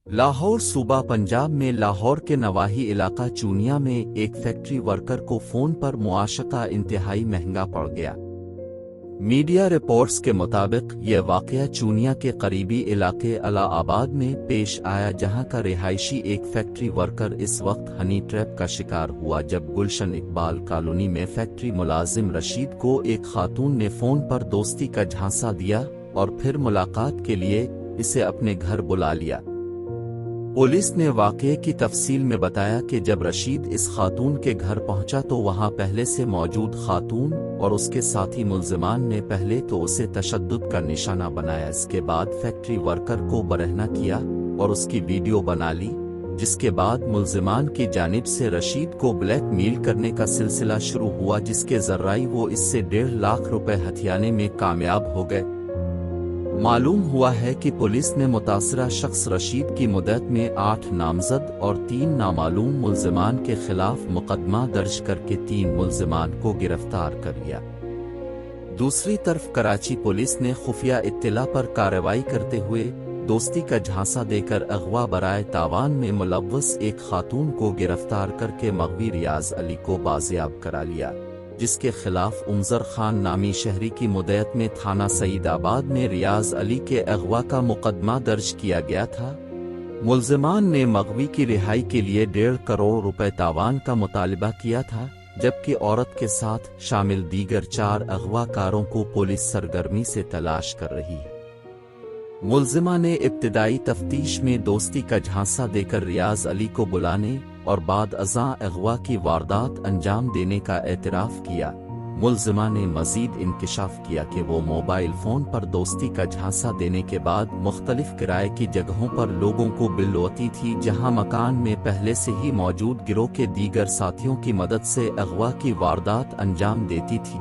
लाहौर सूबा पंजाब में लाहौर के नवाही इलाका चूनिया में एक फैक्ट्री वर्कर को फोन पर मुआशका इंतहाई महंगा पड़ गया। मीडिया रिपोर्ट्स के मुताबिक यह वाकया चूनिया के करीबी इलाके अला आबाद में पेश आया, जहां का रिहायशी एक फैक्ट्री वर्कर इस वक्त हनी ट्रैप का शिकार हुआ जब गुलशन इकबाल कॉलोनी में फैक्ट्री मुलाजिम रशीद को एक खातून ने फोन पर दोस्ती का झांसा दिया और फिर मुलाकात के लिए इसे अपने घर बुला लिया। पुलिस ने वाकये की तफसील में बताया कि जब रशीद इस खातून के घर पहुंचा तो वहां पहले से मौजूद खातून और उसके साथी मुल्जिमान ने पहले तो उसे तशद्दुद का निशाना बनाया, इसके बाद फैक्ट्री वर्कर को बरहना किया और उसकी वीडियो बना ली, जिसके बाद मुल्जिमान की जानिब से रशीद को ब्लैकमेल करने का सिलसिला शुरू हुआ, जिसके जर्राई वो इससे 1.5 लाख रुपए हथियाने में कामयाब हो गए। मालूम हुआ है कि पुलिस ने मुतासरा शख्स रशीद की मदद में 8 नामजद और 3 नामालूम मुल्जिमान के खिलाफ मुकदमा दर्ज करके 3 मुल्जिमान को गिरफ्तार कर लिया। दूसरी तरफ कराची पुलिस ने खुफिया इत्तिला पर कार्रवाई करते हुए दोस्ती का झांसा देकर अगवा बराए तावान में मुलव्वस एक खातून को गिरफ्तार करके मगवी रियाज अली को बाजियाब करा लिया, जिसके खिलाफ उमजर खान नामी शहरी की मुद्दत में थाना सईदाबाद में रियाज अली के अगवा का मुकदमा दर्ज किया गया था। मुल्जिमान ने मगवी की रिहाई के लिए 1.5 करोड़ रुपए तावान का मुतालिबा किया था, जबकि औरत के साथ शामिल दीगर 4 अगवाकारों को पुलिस सरगर्मी से तलाश कर रही है। मुल्जिमा ने इब्तिदाई तफ्तीश में दोस्ती का झांसा देकर रियाज अली को बुलाने और बाद अज़ां अगवा की वारदात अंजाम देने का एतराफ़ किया। मुल्जिमा ने मज़ीद इंकिशाफ किया कि वो मोबाइल फ़ोन पर दोस्ती का झांसा देने के बाद मुख्तलिफ किराए की जगहों पर लोगों को बिलवती थी, जहां मकान में पहले से ही मौजूद गिरोह के दीगर साथियों की मदद से अगवा की वारदात अंजाम देती थी।